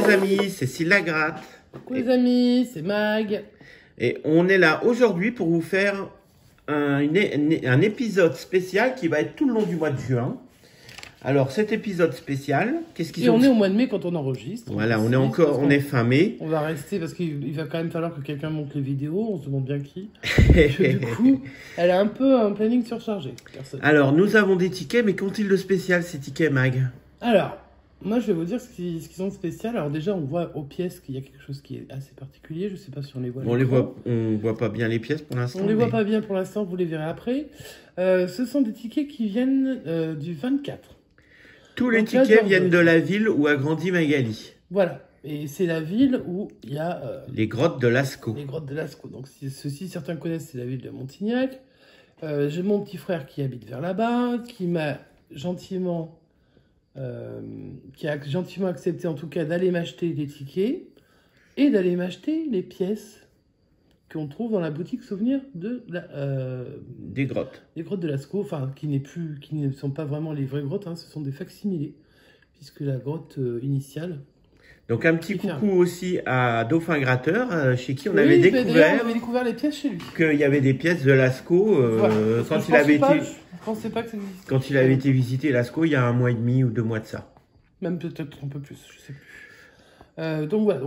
amis, c'est Sylla Gratte. Coucou les amis, c'est Mag. Et on est là aujourd'hui pour vous faire un épisode spécial qui va être tout le long du mois de juin. Alors cet épisode spécial, qu'est-ce qu'ils ont... on est au mois de mai quand on enregistre. Voilà, on est fin mai. On va rester parce qu'il va quand même falloir que quelqu'un monte les vidéos, on se demande bien qui. Du coup, elle a un peu un planning surchargé. Alors nous avons des tickets, mais qu'ont-ils de spécial ces tickets, Mag? Alors, moi je vais vous dire ce qu'ils ont de spécial. Alors déjà, on voit aux pièces qu'il y a quelque chose qui est assez particulier. Je sais pas si on les voit. On voit pas bien les pièces pour l'instant. On les voit pas bien pour l'instant, vous les verrez après. Ce sont des tickets qui viennent du 24. Tous les tickets viennent de la ville où a grandi Magali. Voilà. Et c'est la ville où il y a... les grottes de Lascaux. Les grottes de Lascaux. Donc, certains connaissent, c'est la ville de Montignac. J'ai mon petit frère qui habite vers là-bas, qui m'a gentiment... qui a gentiment accepté, en tout cas, d'aller m'acheter des tickets et d'aller m'acheter les pièces qu'on trouve dans la boutique souvenir de des grottes. Les grottes de Lascaux, enfin, qui ne sont pas vraiment les vraies grottes, hein, ce sont des facsimilés, puisque la grotte initiale... Donc un petit coucou aussi à Dauphin Gratteur, chez qui on avait découvert les pièces chez lui. Qu'il y avait des pièces de Lascaux quand il avait été visiter Lascaux il y a 1 mois et demi ou 2 mois de ça. Même peut-être un peu plus, je sais plus. Donc voilà,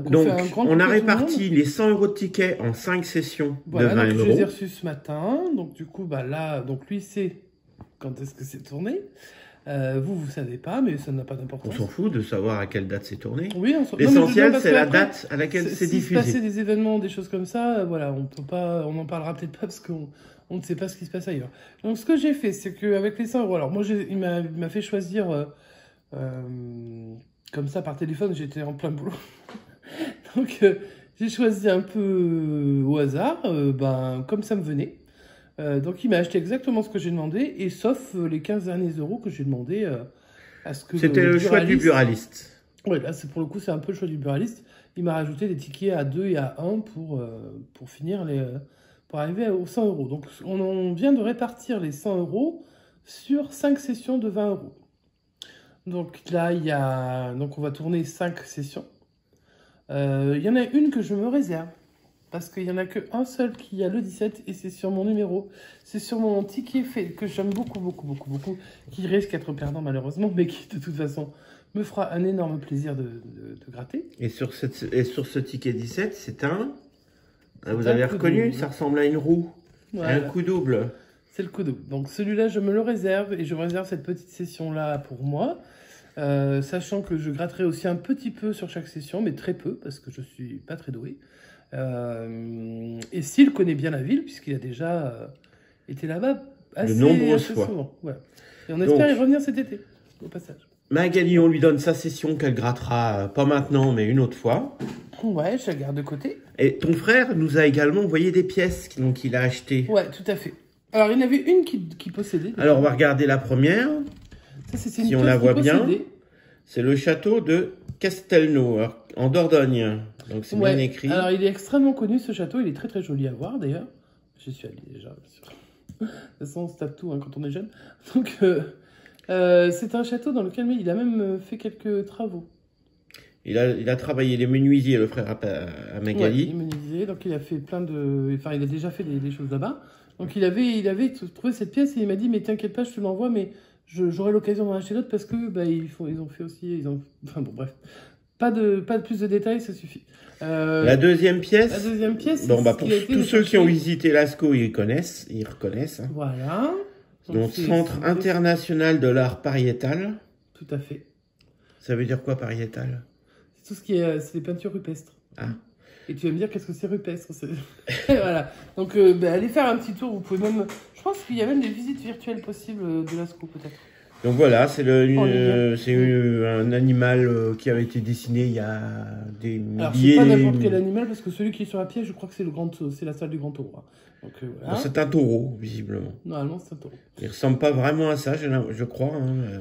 on a réparti les 100 € de tickets en 5 sessions de 20 €. Je les ai reçus ce matin, donc du coup, bah là, donc lui sait quand est-ce que c'est tourné. Vous savez pas, mais ça n'a pas d'importance. On s'en fout de savoir à quelle date c'est tourné. Oui, l'essentiel, c'est la date à laquelle c'est diffusé. Si se passait des événements, des choses comme ça, voilà, on peut pas, on en parlera peut-être pas parce qu'on ne sait pas ce qui se passe ailleurs. Donc ce que j'ai fait, c'est qu'avec les 100 €, alors moi, il m'a fait choisir comme ça par téléphone, j'étais en plein boulot. Donc j'ai choisi un peu au hasard, comme ça me venait. Donc il m'a acheté exactement ce que j'ai demandé, et sauf les 15 derniers euros que j'ai demandé à ce que... C'était le choix du buraliste. Ouais, là pour le coup c'est un peu le choix du buraliste. Il m'a rajouté des tickets à 2 et à 1 pour finir pour arriver aux 100 €. Donc on vient de répartir les 100 € sur 5 sessions de 20 €. Donc là donc on va tourner 5 sessions. Il y en a une que je me réserve. Parce qu'il n'y en a qu'un seul qui a le 17 et c'est sur mon numéro. C'est sur mon ticket fait que j'aime beaucoup, qui risque d'être perdant malheureusement, mais qui de toute façon me fera un énorme plaisir de gratter. Et sur ce ticket 17, c'est vous avez reconnu, ça ressemble à une roue. Voilà. Un coup double. C'est le coup double. Donc celui-là, je me le réserve et je me réserve cette petite session-là pour moi. Sachant que je gratterai aussi un petit peu sur chaque session, mais très peu, parce que je suis pas très doué. Et s'il connaît bien la ville, puisqu'il a déjà été là-bas assez souvent. Voilà. Et on espère y revenir cet été, au passage. Magali, on lui donne sa session qu'elle grattera, pas maintenant, mais une autre fois. Ouais, je la garde de côté. Et ton frère nous a également envoyé des pièces qu'il a achetées. Ouais, tout à fait. Alors, il y en avait une qui possédait. Alors, on va regarder la première. Ça, si on la voit bien, c'est le château de Castelnau, en Dordogne. Donc c'est bien écrit. Alors il est extrêmement connu ce château, il est très très joli à voir d'ailleurs. J'y suis allé déjà, bien sûr. De toute façon on se tape tout quand on est jeune. Donc c'est un château dans lequel il a même fait quelques travaux. Il a travaillé les menuisiers, le frère à Magali. Ouais, les menuisiers, donc il a fait plein de... Enfin il a déjà fait des choses là-bas. Donc il avait trouvé cette pièce et il m'a dit mais t'inquiète pas je te l'envoie mais j'aurai l'occasion d'en acheter d'autres parce que ils ont fait aussi... Enfin bon bref. Pas de plus de détails, ça suffit. La deuxième pièce. Bon, pour tous ceux qui ont visité Lascaux, ils reconnaissent. Hein. Voilà. Donc Centre international de l'art pariétal. Tout à fait. Ça veut dire quoi pariétal? C'est tout ce qui est, c'est les peintures rupestres. Ah. Et tu vas me dire qu'est-ce que c'est rupestre. Voilà. Donc allez faire un petit tour. Vous pouvez même. Je pense qu'il y a même des visites virtuelles possibles de Lascaux peut-être. Donc voilà, c'est un animal qui avait été dessiné il y a des milliers... Alors c'est pas n'importe quel animal, parce que celui qui est sur la pièce, je crois que c'est la salle du grand taureau. Donc voilà. C'est un taureau, visiblement. Normalement, c'est un taureau. Il ressemble pas vraiment à ça, je crois.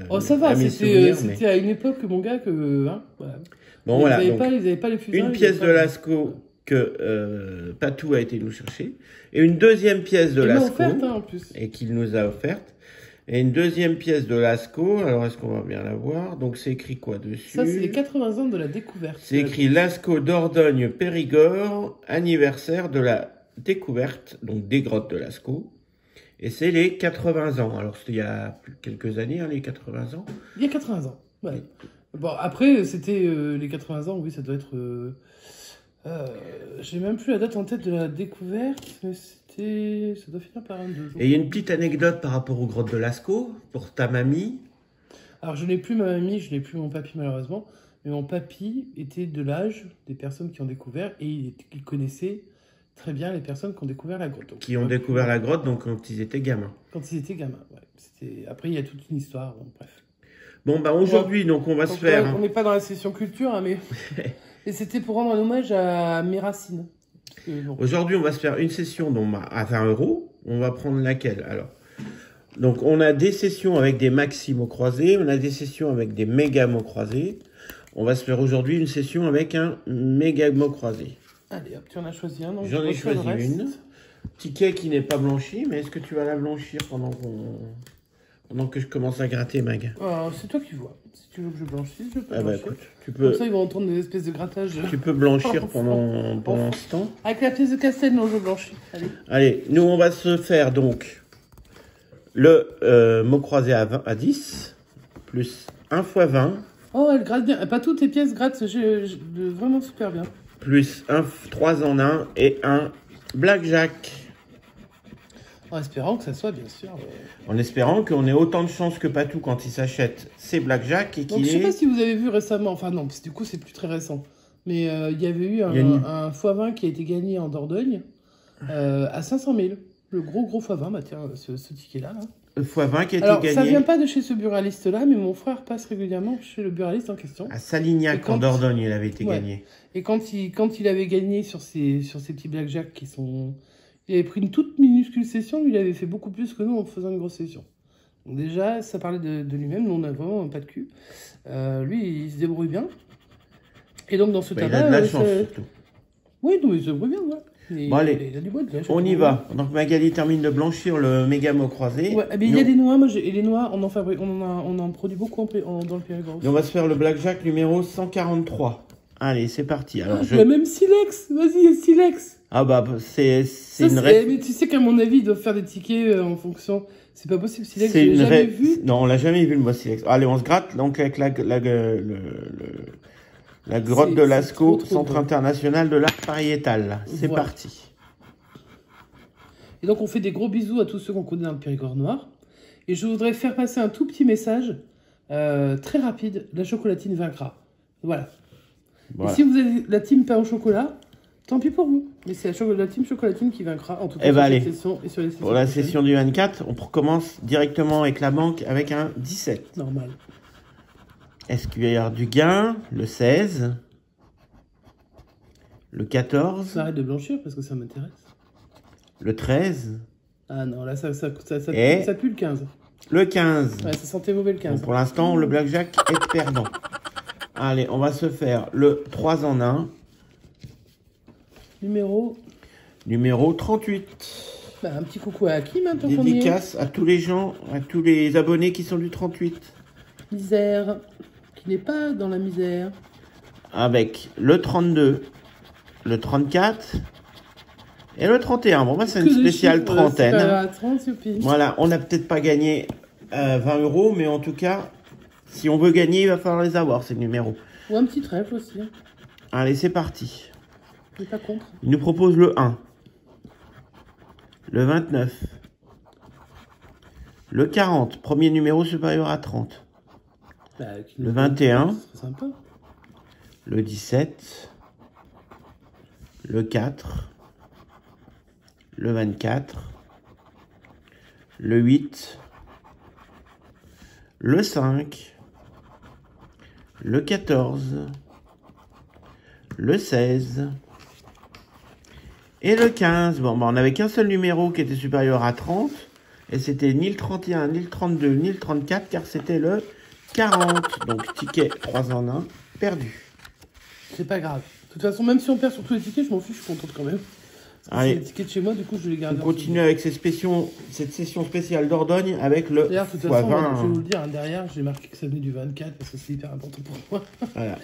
Oh, ça va, c'était à une époque, mon gars, que... voilà. Bon, voilà. Ils n'avaient pas les fusains. Une pièce de Lascaux que Patou a été nous chercher. Et une deuxième pièce de Lascaux. Offerte, en plus. Et qu'il nous a offerte. Et une deuxième pièce de Lascaux. Alors, est-ce qu'on va bien la voir? Donc, c'est écrit quoi dessus? Ça, c'est les 80 ans de la découverte. C'est écrit Lascaux Dordogne-Périgord, anniversaire de la découverte, donc des grottes de Lascaux. Et c'est les 80 ans. Alors, c'était il y a quelques années, hein, les 80 ans. Il y a 80 ans, ouais. Bon, après, c'était les 80 ans, oui, ça doit être... j'ai même plus la date en tête de la découverte, mais c'était... Ça doit finir par un 2. Et il y a une petite anecdote par rapport aux grottes de Lascaux, pour ta mamie. Alors, je n'ai plus ma mamie, je n'ai plus mon papy, malheureusement. Mais mon papy était de l'âge des personnes qui ont découvert, et il connaissait très bien les personnes qui ont découvert la grotte. Donc, Qui ont découvert la grotte, donc quand ils étaient gamins. quand ils étaient gamins, ouais. Après, il y a toute une histoire, bon, bref. Bon, bah aujourd'hui, donc on va se faire... On n'est pas dans la session culture, hein, mais... Et c'était pour rendre un hommage à mes racines. Bon. Aujourd'hui, on va se faire une session donc, à 20 euros. On va prendre laquelle alors? Donc, on a des sessions avec des maxi mots croisés. On a des sessions avec des méga mots croisés. On va se faire aujourd'hui une session avec un méga mot croisé. Allez, hop, tu en as choisi un. J'en ai choisi une. Ticket qui n'est pas blanchi, mais est-ce que tu vas la blanchir pendant que je commence à gratter, Mag? C'est toi qui vois. Si tu veux que je blanchisse, je peux Ah bah blanchir. écoute, tu peux... Comme ça, ils vont entendre des espèces de grattages. Tu peux blanchir pendant ce temps. Avec la pièce de cassette, non, je blanchis. Allez. Allez, nous, on va se faire donc le mot croisé à 10, plus 1 fois 20. Oh, elle gratte bien. Pas toutes les pièces grattent vraiment super bien. Plus 3 en 1 et un blackjack. En espérant que ça soit, bien sûr... En espérant qu'on ait autant de chance que Patou quand il s'achète ses blackjack et Donc, qu'il je sais pas si vous avez vu récemment... Enfin, non, parce que du coup, c'est plus très récent. Mais il y avait eu un x20 qui a été gagné en Dordogne à 500 000. Le gros x20, bah tiens, ce ticket-là. Là. Le x20 qui a été Alors, gagné... ça vient pas de chez ce buraliste-là, mais mon frère passe régulièrement chez le buraliste en question. À Salignac, en Dordogne, il avait été gagné. Et quand il avait gagné sur ces petits blackjack qui sont... Il avait pris une toute minuscule session, lui il avait fait beaucoup plus que nous en faisant une grosse session. Donc déjà, ça parlait de lui-même, nous on n'a vraiment pas de cul. Lui, il se débrouille bien. Et donc dans ce Bah, il tas-là... a de la chance surtout. Oui, non, il se débrouille bien, ouais. Bon allez, il a du bois, on y va. Donc Magali termine de blanchir le méga mot croisé. Ouais, mais il y a des noix, et les noix, on en produit beaucoup dans le Périgord. Et on va se faire le blackjack numéro 143. Allez, c'est parti. Alors, La même silex, vas-y, silex. Ah bah, c'est une Mais tu sais qu'à mon avis, ils doivent faire des tickets en fonction... C'est pas possible, silex, je l'ai jamais vu. Non, on l'a jamais vu le mot silex. Allez, on se gratte donc avec la grotte de Lascaux, Centre international de l'art pariétal. C'est parti. Et donc, on fait des gros bisous à tous ceux qu'on connaît dans le Périgord noir. Et je voudrais faire passer un tout petit message très rapide. La chocolatine vaincra. Voilà. Et si vous avez la team pain au chocolat, tant pis pour vous. Mais c'est la team chocolatine qui vaincra, en tout cas sur cette session et sur les sessions. Pour la session du 24, on recommence directement avec la banque avec un 17. Normal. SQR du gain, le 16, le 14. Arrête de blanchir parce que ça m'intéresse. Le 13. Ah non, là ça pue le 15. Le 15. Ouais, ça sentait mauvais le 15. Donc pour l'instant, le blackjack est perdant. Allez, on va se faire le 3 en 1. Numéro 38. Bah, un petit coucou à Hakim, hein, tant qu'on y est. Dédicace à tous les gens, à tous les abonnés qui sont du 38. Misère, qui n'est pas dans la misère. Avec le 32, le 34 et le 31. Bon, bah, c'est une spéciale trentaine. Voilà, on n'a peut-être pas gagné 20 euros, mais en tout cas, si on veut gagner, il va falloir les avoir, ces numéros. Ou un petit trèfle aussi. Allez, c'est parti. Je suis pas contre. Il nous propose le 1, le 29, le 40, premier numéro supérieur à 30, bah, le 21, sympa. Le 17, le 4, le 24, le 8, le 5, le 14, le 16 et le 15. Bon, bah, on n'avait qu'un seul numéro qui était supérieur à 30 et c'était ni le 31, ni le 32, ni le 34 car c'était le 40. Donc ticket 3 en 1 perdu. C'est pas grave. De toute façon, même si on perd sur tous les tickets, je m'en fiche, je suis contente quand même. C'est les tickets de chez moi, du coup, je les garde. On continue avec cette session spéciale Dordogne avec le D'ailleurs, de toute façon, je vais vous le dire, hein, derrière, j'ai marqué que ça venait du 24 parce que c'est hyper important pour moi. Voilà.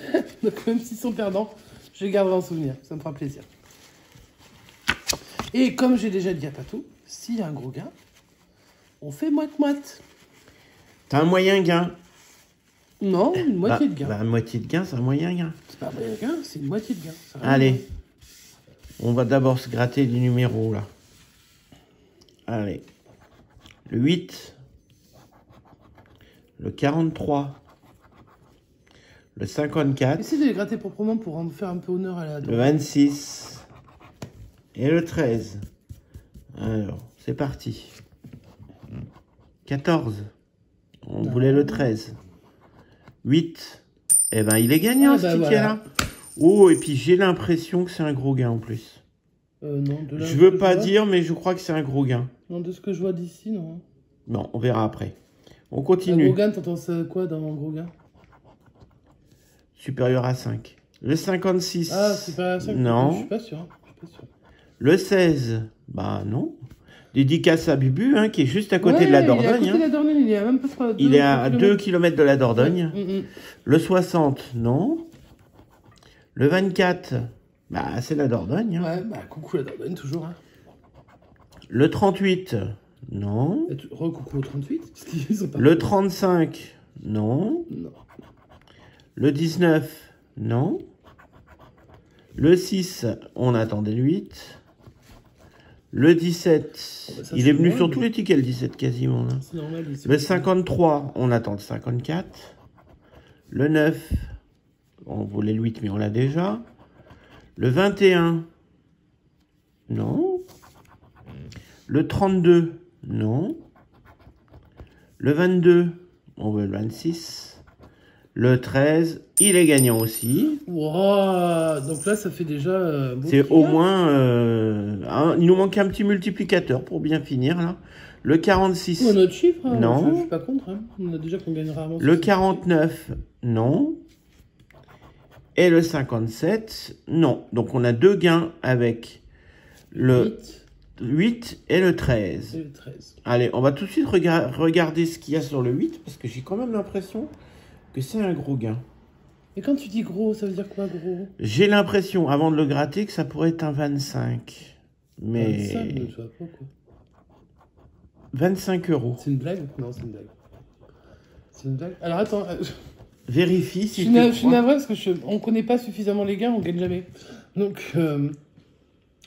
Donc, même s'ils sont perdants, je les garderai en souvenir. Ça me fera plaisir. Et comme j'ai déjà dit à Patou, s'il y a un gros gain, on fait moite-moite. T'as un moyen gain. Non, une moitié de gain. Bah, moitié de gain, c'est un moyen gain. C'est pas un moyen gain, c'est une moitié de gain. Allez. On va d'abord se gratter les numéros, là. Allez. Le 8. Le 43. Le 54. Essayez de les gratter proprement pour en faire un peu honneur à la... Le 26. Et le 13. Alors, c'est parti. 14. On voulait le 13. 8. Eh ben, il est gagnant, ce ticket-là. Voilà. Oh, et puis j'ai l'impression que c'est un gros gain en plus. Non, je veux pas dire, mais je crois que c'est un gros gain. Non, de ce que je vois d'ici, non. Non, on verra après. On continue. Un gros gain, t'entends quoi dans un gros gain? Supérieur à 5. Le 56. Ah, supérieur à 5? Non. Je suis pas sûr. Le 16. Bah non. Dédicace à Bubu, hein, qui est juste à côté de la Dordogne. Il est à côté de la Dordogne, il est à même pas il est à 2 km de la Dordogne. Ouais. Le 60, non. Le 24, bah c'est la Dordogne. Hein. Ouais, bah coucou la Dordogne, toujours. Hein. Le 38, non. Coucou au 38, parce qu'ils sont pas... Le 35, non. Non. Le 19, non. Le 6, on attendait le 8. Le 17, bah ça, il est venu sur tous les tickets, le 17 quasiment. Là. C'est normal. Le 53, on attend le 54. Le 9, on voulait le 8, mais on l'a déjà. Le 21, non. Le 32, non. Le 22, on veut le 26. Le 13, il est gagnant aussi. Wow, donc là, ça fait déjà... c'est au moins... il nous manque un petit multiplicateur pour bien finir, là. Le 46... Ou un autre chiffre, hein, non. Je ne suis pas contre. Hein. On a déjà qu'on gagne rarement. Le 49, non. Et le 57, non. Donc, on a deux gains avec le 8 et le 13. Et le 13. Allez, on va tout de suite regarder ce qu'il y a sur le 8, parce que j'ai quand même l'impression... que c'est un gros gain. Et quand tu dis gros, ça veut dire quoi, gros? J'ai l'impression, avant de le gratter, que ça pourrait être un 25. Mais... 25, mais tu vois pas, quoi. 25 euros. C'est une blague? Non, c'est une blague. C'est une blague. Alors, attends. Vérifie si je suis navré parce que on connaît pas suffisamment les gains, on gagne jamais. Donc,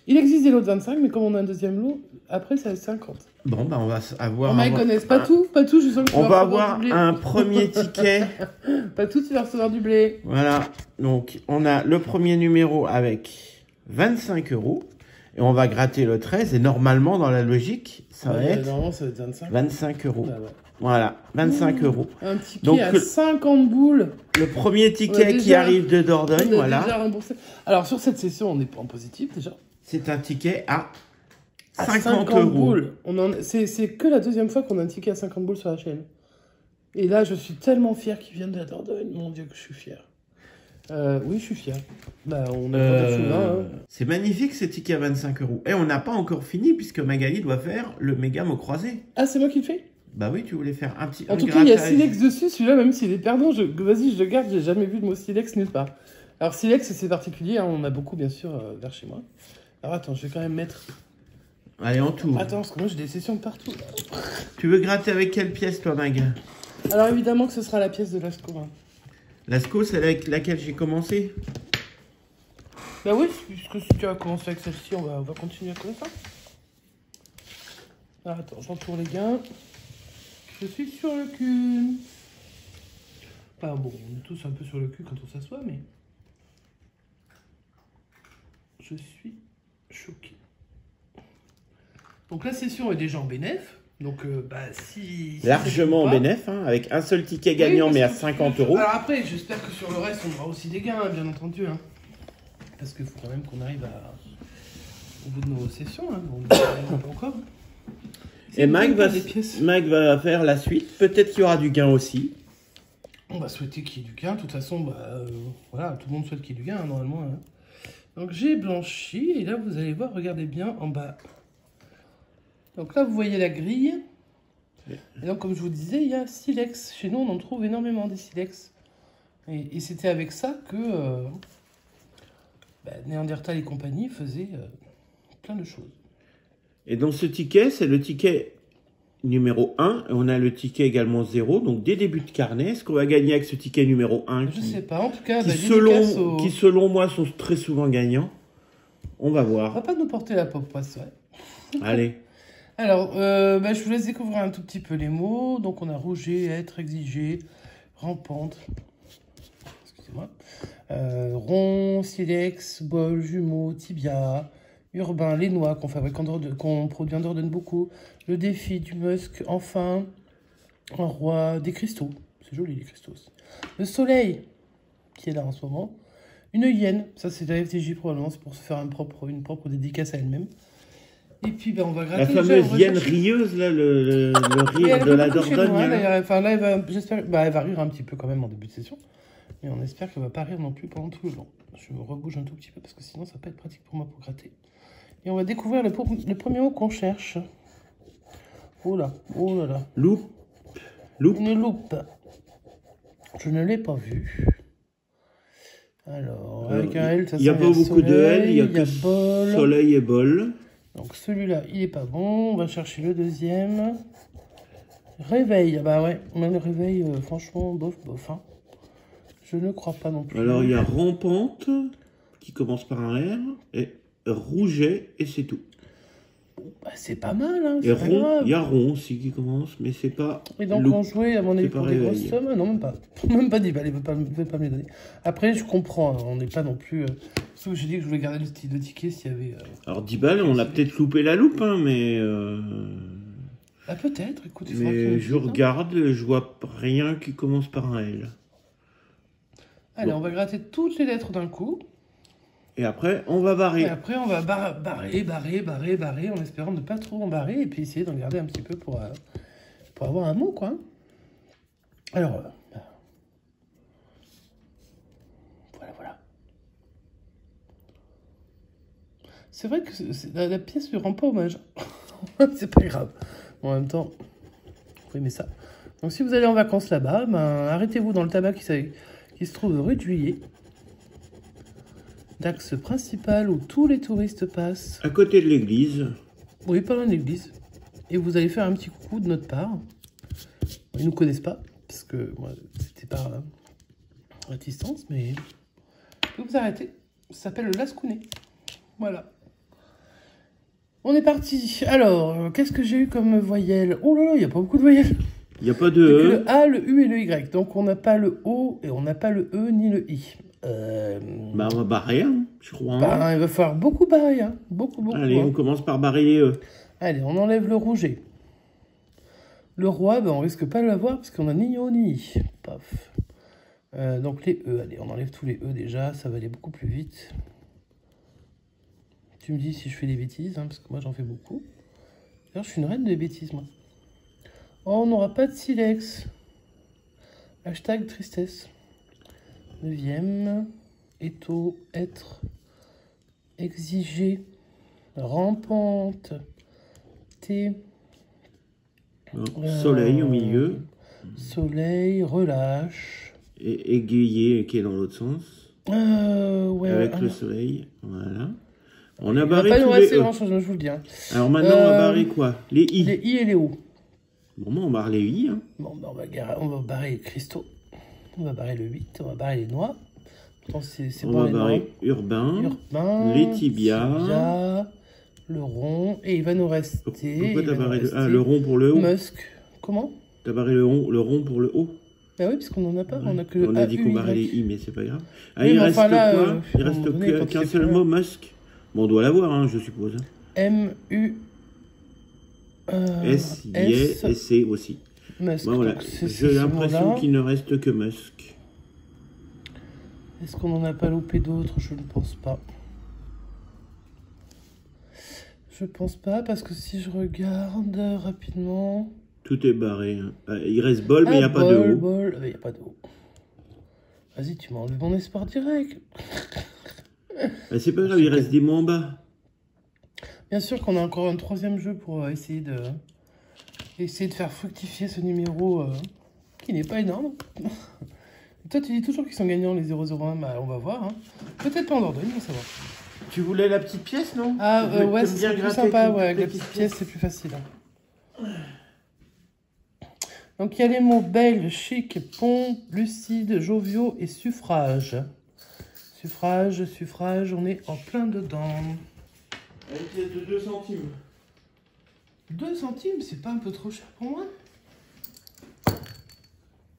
il existe des lots de 25, mais comme on a un deuxième lot, après, c'est à 50. Bon, bah, on va avoir... On connaissent pas tout, je sens que tu on va avoir un premier ticket. Pas tout, tu vas recevoir du blé. Voilà. Donc, on a le premier numéro avec 25 euros. Et on va gratter le 13. Et normalement, dans la logique, ça va être... Normalement, ça va être 25. 25 euros. Ah ouais. Voilà, 25 euros. Un ticket donc, à 50 boules. Le premier ticket qui arrive de Dordogne, voilà. Déjà remboursé. Alors, sur cette session, on est en positif, déjà. C'est un ticket à 50 euros. Boules. C'est que la deuxième fois qu'on a un ticket à 50 boules sur la chaîne. Et là, je suis tellement fier qu'il vienne de la Dordogne. Mon Dieu, que je suis fier. Oui, je suis fier. Bah, on a pas de sous là. Hein. C'est magnifique, ce ticket à 25 euros. Et on n'a pas encore fini, puisque Magali doit faire le méga mot croisé. Ah, c'est moi qui le fais? Bah oui, tu voulais faire un petit... En tout cas, il y a Silex dessus. Celui-là, même s'il est perdant, vas-y, je le garde. J'ai jamais vu le mot Silex nulle part. Alors, Silex, c'est particulier. Hein. On en a beaucoup, bien sûr, vers chez moi. Alors, attends, je vais quand même mettre... Allez, en tour. Attends, parce que moi, j'ai des sessions de partout. Tu veux gratter avec quelle pièce, toi, Mag? Alors, évidemment que ce sera la pièce de Lascaux. Hein. Lascaux, c'est avec laquelle j'ai commencé? Bah oui, puisque si tu as commencé avec celle-ci, on va continuer comme ça. Alors, attends, j'entoure les gains. Je suis sur le cul. Enfin bon, on est tous un peu sur le cul quand on s'assoit, mais... Je suis choqué. Donc la session est déjà en bénéf. Donc si largement en bénéf, hein, avec un seul ticket gagnant, oui, mais à 50 euros. Alors après, j'espère que sur le reste, on aura aussi des gains, hein, bien entendu. Hein. Parce qu'il faut quand même qu'on arrive au bout de nos sessions. Hein. Bon, on pas encore. Et Mag va faire la suite. Peut-être qu'il y aura du gain aussi. On va souhaiter qu'il y ait du gain. De toute façon, voilà, tout le monde souhaite qu'il y ait du gain, hein, normalement. Hein. Donc j'ai blanchi et là vous allez voir, regardez bien en bas. Donc là vous voyez la grille. Et donc comme je vous disais, il y a silex. Chez nous on en trouve énormément des silex. Et c'était avec ça que Néandertal et compagnie faisaient plein de choses. Et dans ce ticket, c'est le ticket numéro 1. Et on a le ticket également 0. Donc des débuts de carnet. Est-ce qu'on va gagner avec ce ticket numéro 1 Je sais pas, en tout cas, qui selon moi sont très souvent gagnants. On va voir. On va pas nous porter la poisse, ouais. Allez. Alors, je vous laisse découvrir un tout petit peu les mots. Donc on a rouger, être, exiger, rampante. Excusez-moi. Rond, silex, bol, jumeau, tibia, urbain, les noix qu'on produit en Dordogne beaucoup, le défi du musc, enfin, un roi, des cristaux, c'est joli les cristaux aussi. Le soleil, qui est là en ce moment, une hyène, ça c'est la FTJ probablement, c'est pour se faire une propre dédicace à elle-même. Et puis on va gratter. La fameuse hyène rieuse, là, le rire de la Dordogne. Enfin là, j'espère, elle va rire un petit peu quand même en début de session. Mais on espère qu'elle ne va pas rire non plus pendant tout le long. Je me rebouge un tout petit peu parce que sinon ça va pas être pratique pour moi pour gratter. Et on va découvrir le premier mot qu'on cherche. Oh là là. Loupe. Une loupe. Je ne l'ai pas vue. Alors, avec un L, ça il n'y a pas beaucoup de L, il y a que soleil et bol. Donc celui-là, il est pas bon. On va chercher le deuxième. Réveil. Bah ouais, mais le réveil, franchement, bof. Hein. Je ne crois pas non plus. Alors, il y a rampante, qui commence par un R, et rouget, et c'est tout. Bah, c'est pas mal, hein. Et rond, il y a rond aussi qui commence, mais c'est pas... Et donc, on jouait, à mon avis, pour des grosses sommes. Non, même pas. Même pas 10 balles, il ne veut pas me les donner. Après, je comprends, hein, on n'est pas non plus... Sauf que j'ai dit que je voulais garder le style de ticket s'il y avait... Alors, 10 balles, on a peut-être loupé la loupe, hein, mais... Ah, peut-être, écoute. Mais je regarde, je vois rien qui commence par un L. Allez, on va gratter toutes les lettres d'un coup. Et après, on va barrer. Et après, on va barrer, en espérant ne pas trop en barrer. Et puis essayer d'en garder un petit peu pour avoir un mot, quoi. Alors, voilà. C'est vrai que la pièce ne rend pas hommage. C'est pas grave. Bon, en même temps, vous aimez ça. Donc, si vous allez en vacances là-bas, arrêtez-vous dans le tabac qui se trouve rue de Juillet. D'axe principal où tous les touristes passent. À côté de l'église. Oui, pas loin de l'église. Et vous allez faire un petit coucou de notre part. Ils ne nous connaissent pas, parce que moi, c'était par à distance, mais vous arrêtez. Ça s'appelle le Lascounet. Voilà. On est parti. Alors, qu'est-ce que j'ai eu comme voyelle? Oh là là, il n'y a pas beaucoup de voyelles. Il n'y a pas de E. Le A, le U et le Y. Donc, on n'a pas le O et on n'a pas le E ni le I. Bah, on va barrer, hein, je crois. Bah, il va falloir beaucoup barrer, hein. Beaucoup. Allez, on commence par barrer les E. Allez, on enlève le rouget. Le roi, on risque pas de l'avoir parce qu'on a ni O ni I. Paf. Donc les E, allez, on enlève tous les E déjà, ça va aller beaucoup plus vite. Tu me dis si je fais des bêtises, hein, parce que moi j'en fais beaucoup. D'ailleurs, je suis une reine de bêtises, moi. Oh, on n'aura pas de silex. Hashtag tristesse. 9e. Étau, être. Exiger. Rampante. T. Soleil au milieu. Soleil, relâche. Et égayer qui est dans l'autre sens. Ouais. Avec le soleil. Voilà. On a Il barré va pas nous tous rester les E. grand chose, je vous le dis. Hein. Alors maintenant, on va barrer quoi? Les I. Les I et les O. Bon, on barre les I. Hein. Bon, on va barrer les cristaux. On va barrer le 8. On va barrer les noix. Pourtant, c'est on bon, va barrer urbain. Les tibias. Le rond. Et il va nous rester... Pourquoi t'as barré le rond pour le haut? Musc. Comment? T'as barré le rond pour le haut? Bah oui, parce qu'on n'en a pas. Ouais. On a que le on a dit qu'on barrait les I, mais c'est pas grave. Ah, oui, il reste là, quoi? Il reste qu'un seul mot, Musk. Bon, on doit l'avoir, hein, je suppose. M-U... S, Y et C aussi. Musk. Bon, voilà. J'ai l'impression qu'il ne reste que Musk. Est-ce qu'on n'en a pas loupé d'autres? Je ne pense pas. Je pense pas, parce que si je regarde rapidement... Tout est barré. Hein. Il reste bol, mais il n'y a pas de haut. Il n'y a pas de haut. Vas-y, tu m'as enlevé mon espoir direct. C'est pas grave, il reste des mots en bas. Bien sûr qu'on a encore un troisième jeu pour essayer de faire fructifier ce numéro qui n'est pas énorme. Toi, tu dis toujours qu'ils sont gagnants, les 001. Bah, on va voir. Hein. Peut-être pas en Dordogne, on va savoir. Tu voulais la petite pièce, non? Ah, ouais, c'est plus sympa. Ouais, avec la petite pièce, c'est plus facile. Hein. Donc, il y a les mots belle, chic, pont, lucide, joviaux et suffrage. Suffrage, on est en plein dedans. Elle était de 2 centimes. 2 centimes, c'est pas un peu trop cher pour moi?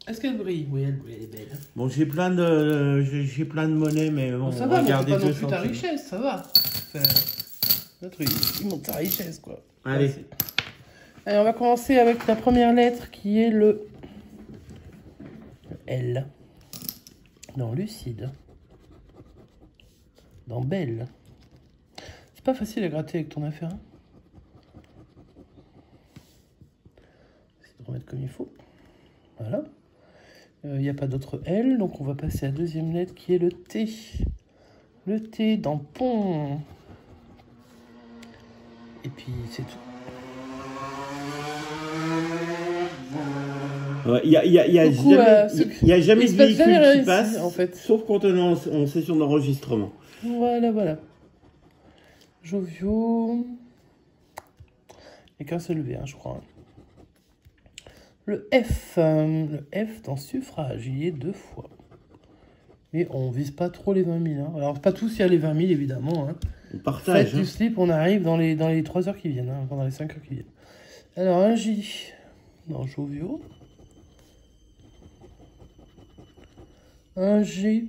Est-ce qu'elle brille? Oui, elle brille, elle est belle. Bon, j'ai plein de monnaie, mais bon, ça va, regardez pas non 2 plus ta centimes. richesse, ça va. Notre, il monte ta richesse, quoi. Allez. Allez, on va commencer avec la première lettre qui est le L. Dans lucide. Dans belle. C'est pas facile à gratter avec ton affaire. Hein. Essaye de remettre comme il faut. Voilà. Il n'y a pas d'autre L, donc on va passer à la deuxième lettre qui est le T. Le T dans pont. Et puis c'est tout. Il n'y a jamais de véhicule qui passe, en fait. Sauf quand on est en session d'enregistrement. Voilà. Joviaux. Il n'y a qu'un seul V, hein, je crois. Le F dans suffrage, il y est 2 fois. Mais on vise pas trop les 20 000. Hein. Alors, pas tous, il y a les 20 000, évidemment. Hein. On partage. Faites du slip, on arrive dans les 3 heures qui viennent, hein, pendant les 5 heures qui viennent. Alors, un J dans joviaux. Un G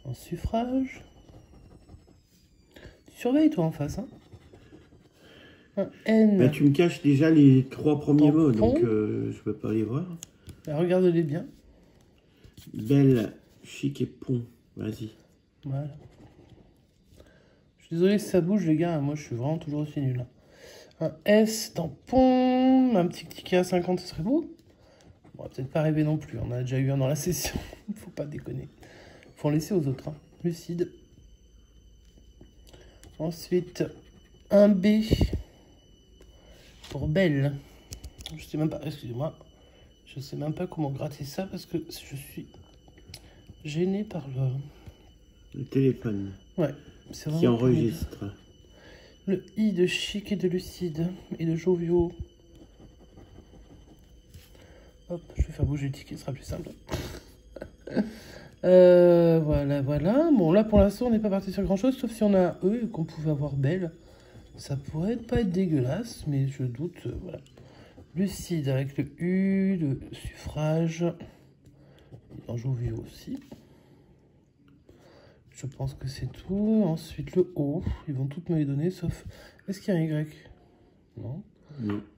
en suffrage. Tu surveilles, toi, en face, hein. Un N. Bah, tu me caches déjà les 3 premiers mots, donc pont. je peux pas les voir. Bah, regarde-les bien. Belle, chic et pont. Vas-y. Voilà. Je suis désolé si ça bouge, les gars. Moi, je suis vraiment toujours aussi nul. Un S dans pont. Un petit ticket à 50, ce serait beau. On va peut-être pas rêver non plus. On en a déjà eu un dans la session. Faut pas déconner. Faut en laisser aux autres. Hein. Lucide. Ensuite, un B pour belle. Je sais même pas, excusez-moi. Je sais même pas comment gratter ça parce que je suis gêné par le téléphone. Ouais, c'est vraiment qui enregistre. Le I de chic et de lucide et de joviaux. Hop, je vais faire bouger le ticket, ce sera plus simple. Voilà. Bon, là, pour l'instant, on n'est pas parti sur grand-chose, sauf si on a un E et qu'on pouvait avoir belle. Ça pourrait pas être dégueulasse, mais je doute, voilà. Lucide avec le U, le suffrage. En joviaux aussi. Je pense que c'est tout. Ensuite, le O. Ils vont toutes me les donner, sauf... Est-ce qu'il y a un Y? Non.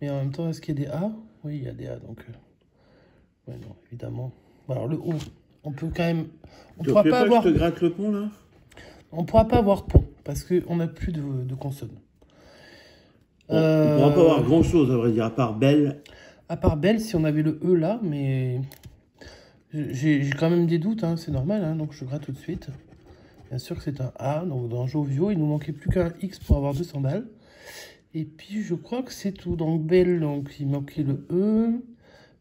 Mais en même temps, est-ce qu'il y a des A? Oui, il y a des A, donc... Ouais, non, évidemment. Alors, le O, on peut quand même... On pourra pas avoir... Je te gratte le pont, là? On pourra pas avoir pont, parce qu'on n'a plus de consonnes. Bon, on ne pourra pas avoir grand-chose, à vrai dire, à part belle. À part belle, si on avait le E là, mais... J'ai quand même des doutes, hein, c'est normal, hein, donc je gratte tout de suite. Bien sûr que c'est un A, donc dans joviaux, il nous manquait plus qu'un X pour avoir 200 balles. Et puis, je crois que c'est tout. Dans belle, donc il manquait le E...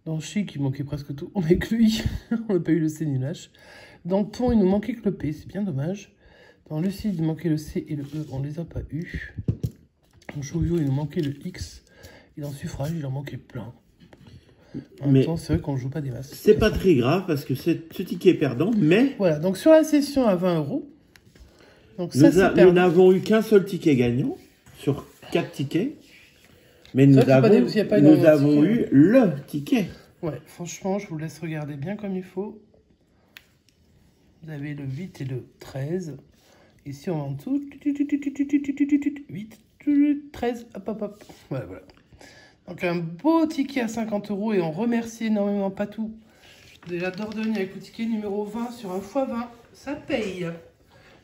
Dans chic, il manquait presque tout. On n'a que le I. On n'a pas eu le C ni le H. Dans pont, il nous manquait que le P. C'est bien dommage. Dans lucide, il manquait le C et le E. On ne les a pas eu. Dans joviaux, il nous manquait le X. Et dans suffrage, il en manquait plein. En même temps, c'est vrai qu'on ne joue pas des masses. C'est pas très grave parce que ce ticket est perdant, mais... Voilà, donc sur la session à 20 €. Donc ça, nous n'avons eu qu'un seul ticket gagnant sur 4 tickets. Mais nous avons eu le ticket. Ouais, franchement, je vous laisse regarder bien comme il faut. Vous avez le 8 et le 13. Ici, on va en dessous. 8, 13, hop. Voilà. Donc, un beau ticket à 50 € et on remercie énormément Patou. Déjà, Dordogne avec le ticket numéro 20 sur un x20. Ça paye.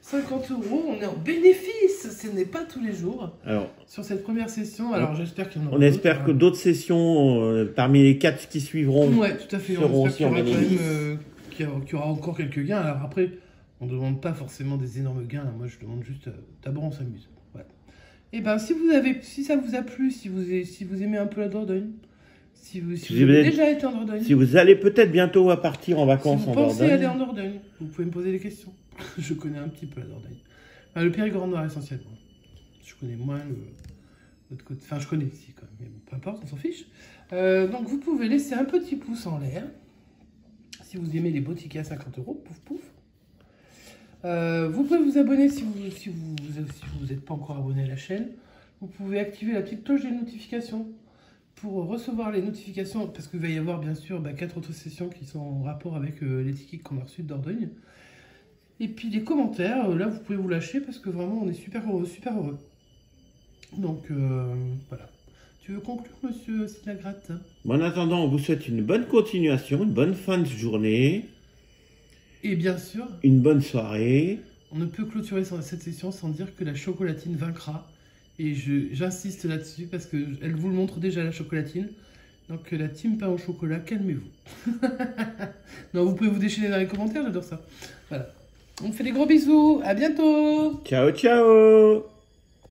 50 €, on est en bénéfice, ce n'est pas tous les jours. Alors, sur cette première session, alors j'espère qu'il y en aura d'autres. On espère que d'autres sessions, parmi les 4 qui suivront, ouais, tout à fait. seront aussi en bénéfice. Qu'il y aura encore quelques gains. Alors après, On ne demande pas forcément des énormes gains. Moi, je demande juste, d'abord, on s'amuse. Voilà. Et ben, si ça vous a plu, si vous aimez un peu la Dordogne, si vous avez déjà été en Dordogne, si vous allez peut-être bientôt à partir en vacances en Dordogne, si vous pensez aller en Dordogne, vous pouvez me poser des questions. Je connais un petit peu la Dordogne. Enfin, le Périgord noir essentiellement. Je connais moins l'autre côté. Enfin, je connais ici quand même, mais bon, peu importe, on s'en fiche. Donc, vous pouvez laisser un petit pouce en l'air. Si vous aimez les beaux tickets à 50 €, pouf pouf. Vous pouvez vous abonner si vous n'êtes pas encore abonné à la chaîne. Vous pouvez activer la petite cloche des notifications pour recevoir les notifications, parce qu'il va y avoir bien sûr 4 autres sessions qui sont en rapport avec les tickets qu'on a reçus de Dordogne. Et puis les commentaires, là vous pouvez vous lâcher parce que vraiment on est super heureux, super heureux. Donc voilà. Tu veux conclure, monsieur Silagratte? En attendant, on vous souhaite une bonne continuation, une bonne fin de journée. Et bien sûr, une bonne soirée. On ne peut clôturer cette session sans dire que la chocolatine vaincra. Et j'insiste là-dessus parce qu'elle vous le montre déjà, la chocolatine. Donc la team pain au chocolat, calmez-vous. Non, vous pouvez vous déchaîner dans les commentaires, j'adore ça. Voilà. On fait des gros bisous, à bientôt. Ciao, ciao.